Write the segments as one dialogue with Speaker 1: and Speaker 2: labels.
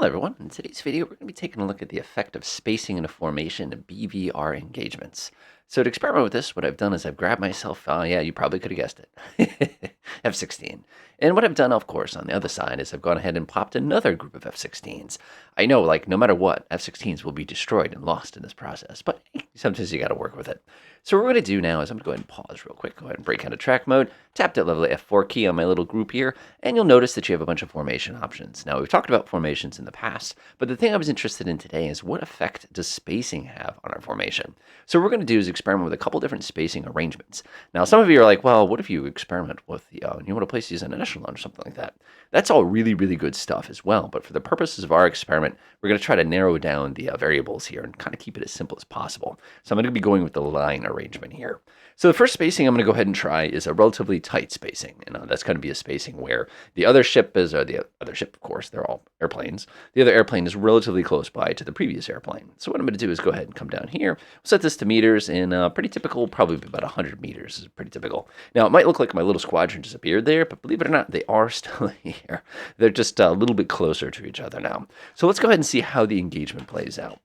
Speaker 1: Hello everyone, in today's video we're going to be taking a look at the effect of spacing in a formation in BVR engagements. So to experiment with this, what I've done is I've grabbed myself, yeah, you probably could have guessed it, F-16. And what I've done, of course, on the other side is I've gone ahead and popped another group of F-16s. I know, like, no matter what, F-16s will be destroyed and lost in this process, but sometimes you got to work with it. So what we're going to do now is I'm going to go ahead and pause real quick, go ahead and break out of track mode, tap that lovely F4 key on my little group here, and you'll notice that you have a bunch of formation options. Now, we've talked about formations in the past, but the thing I was interested in today is what effect does spacing have on our formation? So what we're going to do is experiment with a couple different spacing arrangements. Now, some of you are like, well, what if you experiment with, you want to place these in an echelon or something like that? That's all really, really good stuff as well, but for the purposes of our experiment, we're going to try to narrow down the variables here and kind of keep it as simple as possible. So I'm going to be going with the line arrangement here. So the first spacing I'm going to go ahead and try is a relatively tight spacing, and that's going to be a spacing where the other ship is, or the other ship, of course, they're all airplanes. The other airplane is relatively close by to the previous airplane. So what I'm going to do is go ahead and come down here, set this to meters, and pretty typical, probably about 100 meters is pretty typical. Now, it might look like my little squadron disappeared there, but believe it or not, they are still here. They're just a little bit closer to each other now. So let's go ahead and see how the engagement plays out.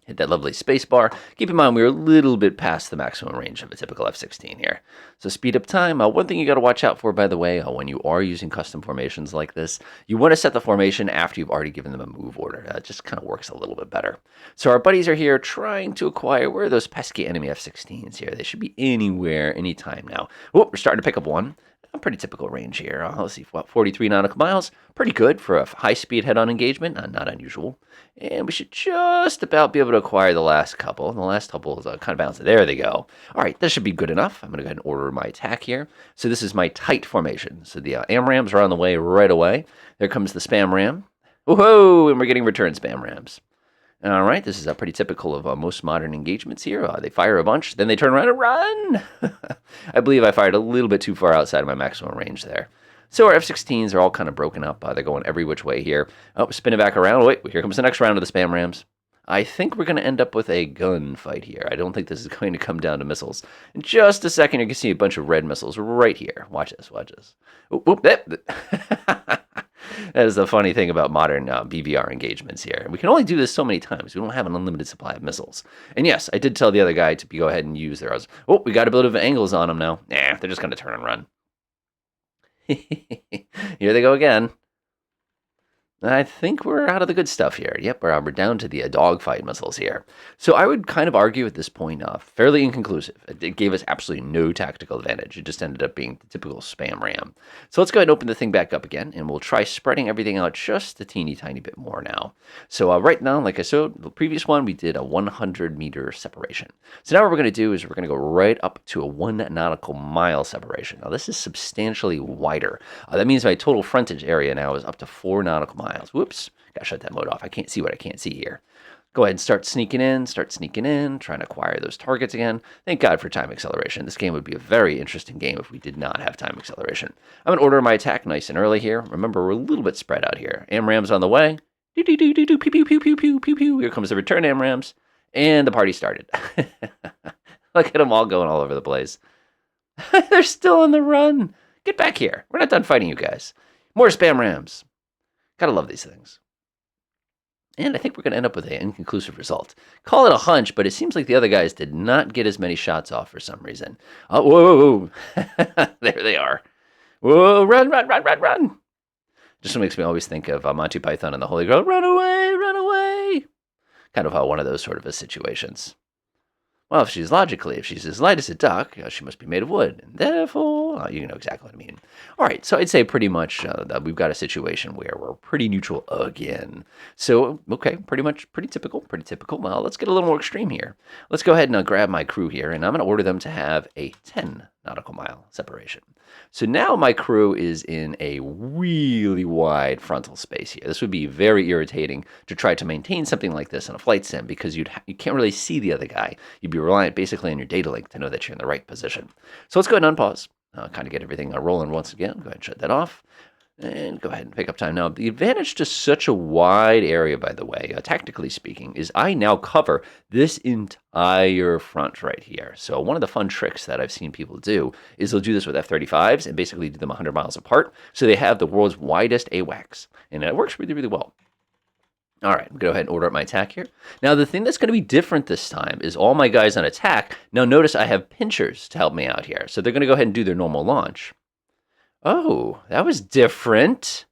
Speaker 1: Hit that lovely space bar. Keep in mind, we're a little bit past the maximum range of a typical F-16 here. So speed up time. One thing you got to watch out for, by the way, when you are using custom formations like this, you want to set the formation after you've already given them a move order. That just kind of works a little bit better. So our buddies are here trying to acquire, where are those pesky enemy F-16s here? They should be anywhere, anytime now. Oh, we're starting to pick up one. A pretty typical range here. Let's see, what, 43 nautical miles? Pretty good for a high-speed head-on engagement. Not unusual. And we should just about be able to acquire the last couple. And the last couple is kind of balanced. There they go. All right, this should be good enough. I'm going to go ahead and order my attack here. So this is my tight formation. So the AMRAMs are on the way right away. There comes the spam ram. Whoa! And we're getting return spam rams. All right, this is pretty typical of most modern engagements here. They fire a bunch, then they turn around and run. I believe I fired a little bit too far outside of my maximum range there. So our F-16s are all kind of broken up. They're going every which way here. Oh, spinning back around. Wait, here comes the next round of the spam rams. I think we're going to end up with a gunfight here. I don't think this is going to come down to missiles. In just a second, you can see a bunch of red missiles right here. Watch this, watch this. Oop, oop, That is the funny thing about modern BVR engagements here. We can only do this so many times. We don't have an unlimited supply of missiles. And yes, I did tell the other guy to go ahead and use theirs. Oh, we got a bit of angles on them now. Nah, they're just going to turn and run. Here they go again. I think we're out of the good stuff here. Yep, we're down to the dogfight missiles here. So I would kind of argue at this point, fairly inconclusive. It gave us absolutely no tactical advantage. It just ended up being the typical spam ram. So let's go ahead and open the thing back up again, and we'll try spreading everything out just a teeny tiny bit more now. So right now, like I said, the previous one, we did a 100-meter separation. So now what we're going to do is we're going to go right up to a 1 nautical mile separation. Now this is substantially wider. That means my total frontage area now is up to 4 nautical miles. Whoops, gotta shut that mode off. I can't see what I can't see here. Go ahead and start sneaking in, trying to acquire those targets again. Thank God for time acceleration. This game would be a very interesting game if we did not have time acceleration. I'm going to order my attack nice and early here. Remember, we're a little bit spread out here. AMRAM's on the way. Pew, pew, pew, pew, pew, pew, pew, pew, pew, pew. Here comes the return AMRAMs. And the party started. Look at them all going all over the place. They're still on the run. Get back here. We're not done fighting you guys. More spam rams. Gotta love these things. And I think we're going to end up with an inconclusive result. Call it a hunch, but it seems like the other guys did not get as many shots off for some reason. Oh, whoa. There they are. Whoa, run, run, run, run, run. Just makes me always think of Monty Python and the Holy Grail. Run away, run away. Kind of one of those sort of situations. Well, if she's as light as a duck, she must be made of wood. And therefore, you know exactly what I mean. All right, so I'd say pretty much that we've got a situation where we're pretty neutral again. So, okay, pretty typical. Well, let's get a little more extreme here. Let's go ahead and grab my crew here, and I'm going to order them to have a 10 nautical mile separation. So now my crew is in a really wide frontal space here. This would be very irritating to try to maintain something like this in a flight sim because you can't really see the other guy. You'd be reliant basically on your data link to know that you're in the right position. So let's go ahead and unpause. Kind of get everything rolling once again. Go ahead and shut that off. And go ahead and pick up time. Now, the advantage to such a wide area, by the way, tactically speaking, is I now cover this entire front right here. So one of the fun tricks that I've seen people do is they'll do this with F-35s and basically do them 100 miles apart. So they have the world's widest AWACS. And it works really, really well. All right, I'm going to go ahead and order up my attack here. Now, the thing that's going to be different this time is all my guys on attack. Now, notice I have pinchers to help me out here. So they're going to go ahead and do their normal launch. Oh, that was different.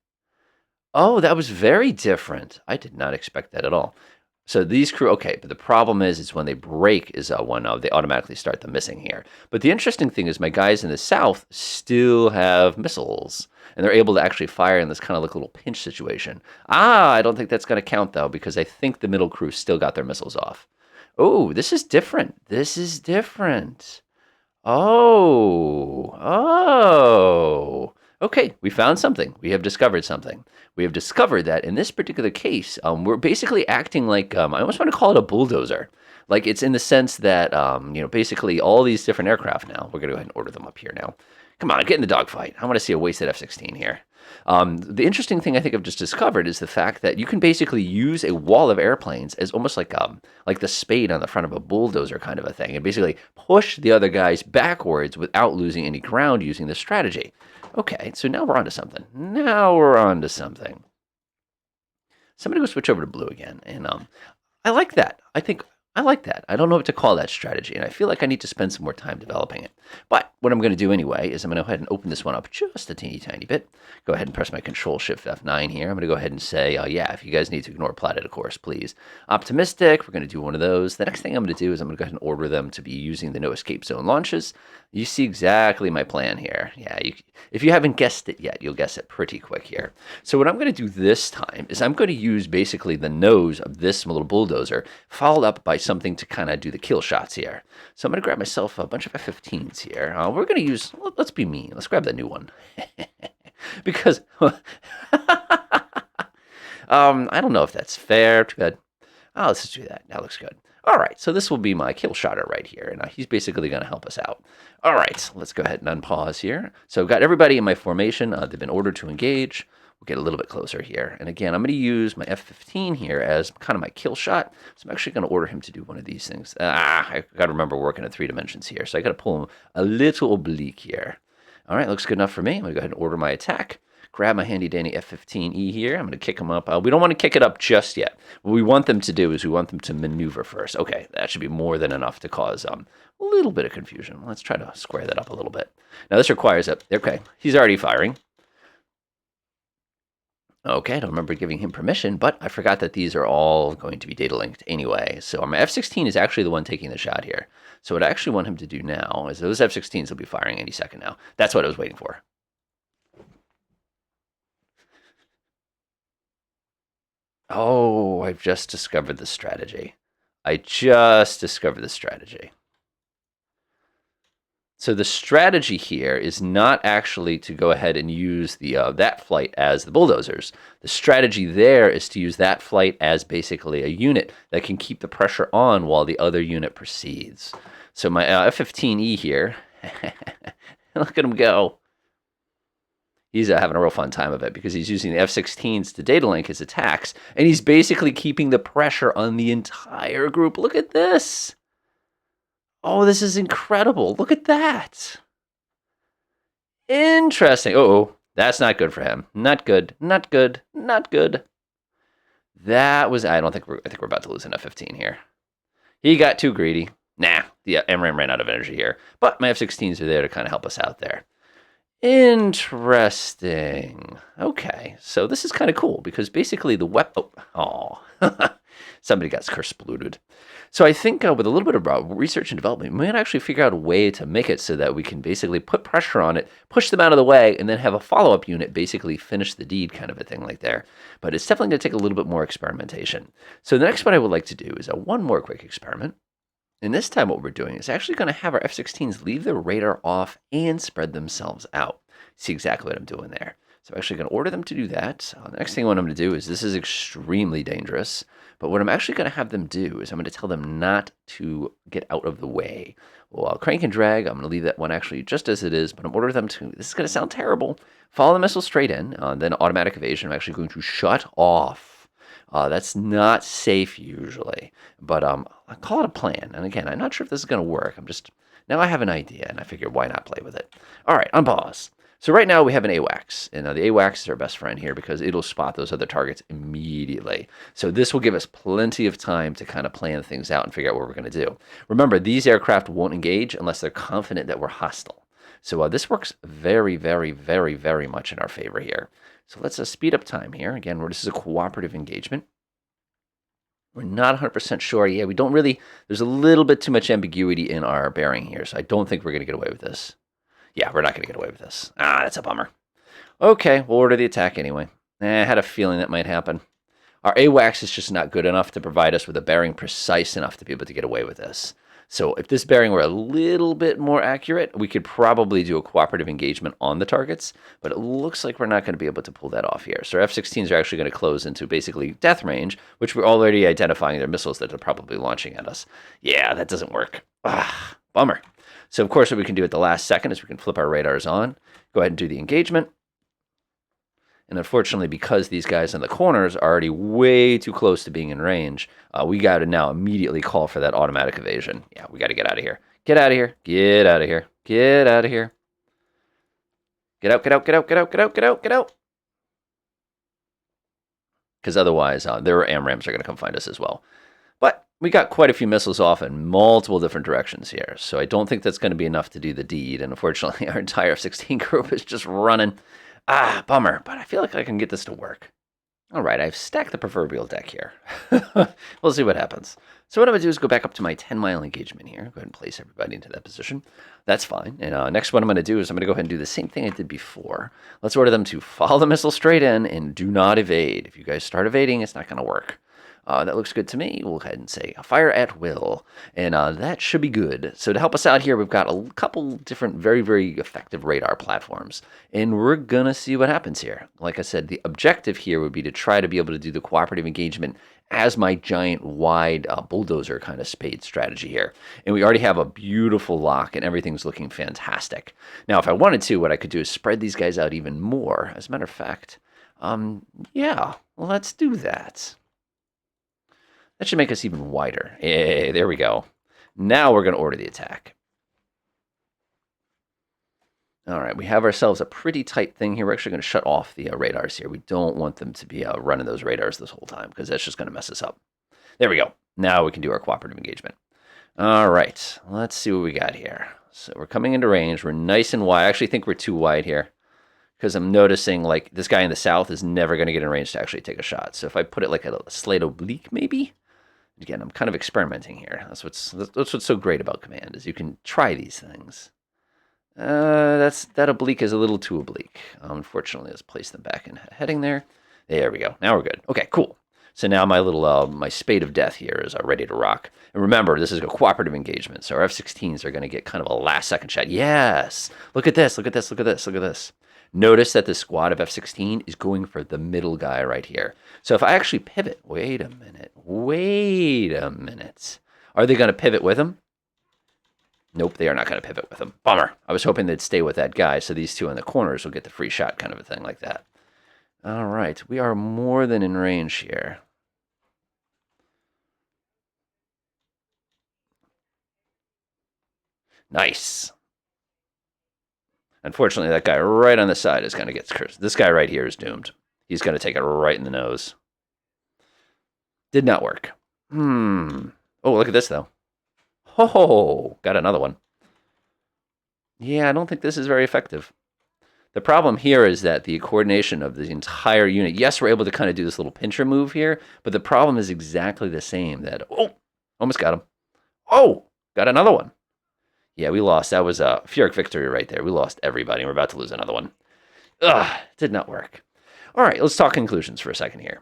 Speaker 1: Oh, that was very different. I did not expect that at all. So these crew, okay, but the problem is when they break is when they automatically start the missing here. But the interesting thing is my guys in the south still have missiles, and they're able to actually fire in this kind of like little pinch situation. I don't think that's going to count though, because I think the middle crew still got their missiles off. Oh, this is different. This is different. Oh, oh. Okay, we found something. We have discovered something. We have discovered that in this particular case, we're basically acting like, I almost want to call it a bulldozer. Like it's in the sense that, basically all these different aircraft now, we're going to go ahead and order them up here now. Come on, get in the dogfight. I want to see a wasted F-16 here. The interesting thing I think I've just discovered is the fact that you can basically use a wall of airplanes as almost like the spade on the front of a bulldozer kind of a thing, and basically push the other guys backwards without losing any ground using this strategy. Okay, so now we're on to something. Now we're on to something. Somebody go switch over to blue again, and I like that. I like that. I don't know what to call that strategy, and I feel like I need to spend some more time developing it. But what I'm going to do anyway is I'm going to go ahead and open this one up just a teeny tiny bit. Go ahead and press my Control-Shift F9 here. I'm going to go ahead and say, yeah, if you guys need to ignore platted, of course, please. Optimistic, we're going to do one of those. The next thing I'm going to do is I'm going to go ahead and order them to be using the no escape zone launches. You see exactly my plan here. Yeah, if you haven't guessed it yet, you'll guess it pretty quick here. So what I'm going to do this time is I'm going to use basically the nose of this little bulldozer, followed up by something to kind of do the kill shots here. So I'm going to grab myself a bunch of F-15s here. We're going to use, let's be mean. Let's grab the new one. Because, I don't know if that's fair. Too bad. Oh, let's just do that. That looks good. All right, so this will be my kill shotter right here, and he's basically going to help us out. All right, let's go ahead and unpause here. So I've got everybody in my formation. They've been ordered to engage. We'll get a little bit closer here. And again, I'm going to use my F-15 here as kind of my kill shot. So I'm actually going to order him to do one of these things. I got to remember working in 3 dimensions here, so I got to pull him a little oblique here. All right, looks good enough for me. I'm going to go ahead and order my attack. Grab my handy-dandy F-15E here. I'm going to kick them up. We don't want to kick it up just yet. What we want them to do is we want them to maneuver first. Okay, that should be more than enough to cause a little bit of confusion. Let's try to square that up a little bit. Now, this requires a... Okay, he's already firing. Okay, I don't remember giving him permission, but I forgot that these are all going to be data linked anyway. So my F-16 is actually the one taking the shot here. So what I actually want him to do now is those F-16s will be firing any second now. That's what I was waiting for. Oh, I've just discovered the strategy. I just discovered the strategy. So the strategy here is not actually to go ahead and use the that flight as the bulldozers. The strategy there is to use that flight as basically a unit that can keep the pressure on while the other unit proceeds. So my F-15E here, look at him go. He's having a real fun time of it because he's using the F-16s to data link his attacks, and he's basically keeping the pressure on the entire group. Look at this. Oh, this is incredible. Look at that. Interesting. Uh-oh, that's not good for him. Not good, not good, not good. That was, I think we're about to lose an F-15 here. He got too greedy. Nah, the MRAM ran out of energy here, but my F-16s are there to kind of help us out there. Interesting. Okay, so this is kind of cool because basically the weapon... Oh, somebody got curse-polluted. So I think with a little bit of research and development, we might actually figure out a way to make it so that we can basically put pressure on it, push them out of the way, and then have a follow-up unit basically finish the deed kind of a thing like there. But it's definitely going to take a little bit more experimentation. So the next one I would like to do is one more quick experiment. And this time what we're doing is actually going to have our F-16s leave their radar off and spread themselves out. See exactly what I'm doing there. So I'm actually going to order them to do that. The next thing what I'm going to do is, this is extremely dangerous, but what I'm actually going to have them do is I'm going to tell them not to get out of the way. Well, I'll crank and drag. I'm going to leave that one actually just as it is, but I'm ordering them to, this is going to sound terrible, follow the missile straight in, then automatic evasion. I'm actually going to shut off. That's not safe usually, but I call it a plan. And again, I'm not sure if this is going to work. Now I have an idea, and I figured why not play with it. All right, unpause. So right now we have an AWACS, and the AWACS is our best friend here because it'll spot those other targets immediately. So this will give us plenty of time to kind of plan things out and figure out what we're going to do. Remember, these aircraft won't engage unless they're confident that we're hostile. So this works very, very, very, very much in our favor here. So let's speed up time here. Again, this is a cooperative engagement. We're not 100% sure. Yeah, we don't really, there's a little bit too much ambiguity in our bearing here, so I don't think we're going to get away with this. Yeah, we're not going to get away with this. Ah, that's a bummer. Okay, we'll order the attack anyway. I had a feeling that might happen. Our AWACS is just not good enough to provide us with a bearing precise enough to be able to get away with this. So if this bearing were a little bit more accurate, we could probably do a cooperative engagement on the targets, but it looks like we're not going to be able to pull that off here. So our F-16s are actually going to close into basically death range, which we're already identifying their missiles that are probably launching at us. Yeah, that doesn't work. Ah, bummer. So of course what we can do at the last second is we can flip our radars on, go ahead and do the engagement. And unfortunately, because these guys in the corners are already way too close to being in range, we got to now immediately call for that automatic evasion. Yeah, we got to get out of here. Get out of here. Get out of here. Get out of here. Get out, get out, get out, get out, get out, get out, get out. Because otherwise, their AMRAAMs are going to come find us as well. But we got quite a few missiles off in multiple different directions here. So I don't think that's going to be enough to do the deed. And unfortunately, our entire F-16 group is just running. Ah, bummer, but I feel like I can get this to work. All right, I've stacked the proverbial deck here. We'll see what happens. So what I'm going to do is go back up to my 10-mile engagement here. Go ahead and place everybody into that position. That's fine. And next what I'm going to do is I'm going to go ahead and do the same thing I did before. Let's order them to follow the missile straight in and do not evade. If you guys start evading, it's not going to work. That looks good to me. We'll go ahead and say fire at will. And that should be good. So to help us out here, we've got a couple different very, very effective radar platforms. And we're going to see what happens here. Like I said, the objective here would be to try to be able to do the cooperative engagement as my giant wide bulldozer kind of spade strategy here. And we already have a beautiful lock and everything's looking fantastic. Now, if I wanted to, what I could do is spread these guys out even more. As a matter of fact, yeah, let's do that. That should make us even wider. Hey, there we go. Now we're going to order the attack. All right, we have ourselves a pretty tight thing here. We're actually going to shut off the radars here. We don't want them to be running those radars this whole time because that's just going to mess us up. There we go. Now we can do our cooperative engagement. All right, let's see what we got here. So we're coming into range. We're nice and wide. I actually think we're too wide here because I'm noticing like this guy in the south is never going to get in range to actually take a shot. So if I put it like a slight oblique maybe. Again, I'm kind of experimenting here. That's what's so great about command is you can try these things. That oblique is a little too oblique. Unfortunately, let's place them back in heading there. There we go. Now we're good. Okay, cool. So now my little my spade of death here is ready to rock. And remember, this is a cooperative engagement, so our F-16s are going to get kind of a last-second shot. Yes! Look at this, look at this, look at this, look at this. Notice that the squad of F-16 is going for the middle guy right here. So if I actually pivot, wait a minute. Are they going to pivot with him? Nope, they are not going to pivot with him. Bummer. I was hoping they'd stay with that guy, so these two in the corners will get the free shot kind of a thing like that. All right, we are more than in range here. Nice. Unfortunately, that guy right on the side is going to get cursed. This guy right here is doomed. He's going to take it right in the nose. Did not work. Oh, look at this, though. Oh, got another one. Yeah, I don't think this is very effective. The problem here is that the coordination of the entire unit, yes, we're able to kind of do this little pincher move here, but the problem is exactly the same. That, oh, almost got him. Oh, got another one. Yeah, we lost. That was a Pyrrhic victory right there. We lost everybody. We're about to lose another one. Ugh, did not work. All right, let's talk conclusions for a second here.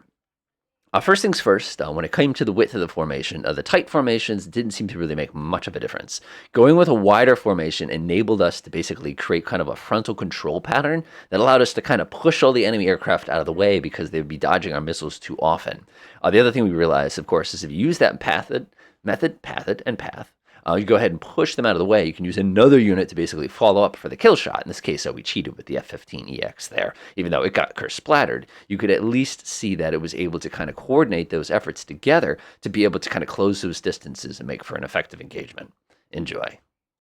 Speaker 1: First things first, when it came to the width of the formation, the tight formations didn't seem to really make much of a difference. Going with a wider formation enabled us to basically create kind of a frontal control pattern that allowed us to kind of push all the enemy aircraft out of the way because they would be dodging our missiles too often. The other thing we realized, of course, is if you use that path, you go ahead and push them out of the way. You can use another unit to basically follow up for the kill shot. In this case, we cheated with the F-15EX there. Even though it got curse splattered, you could at least see that it was able to kind of coordinate those efforts together to be able to kind of close those distances and make for an effective engagement. Enjoy.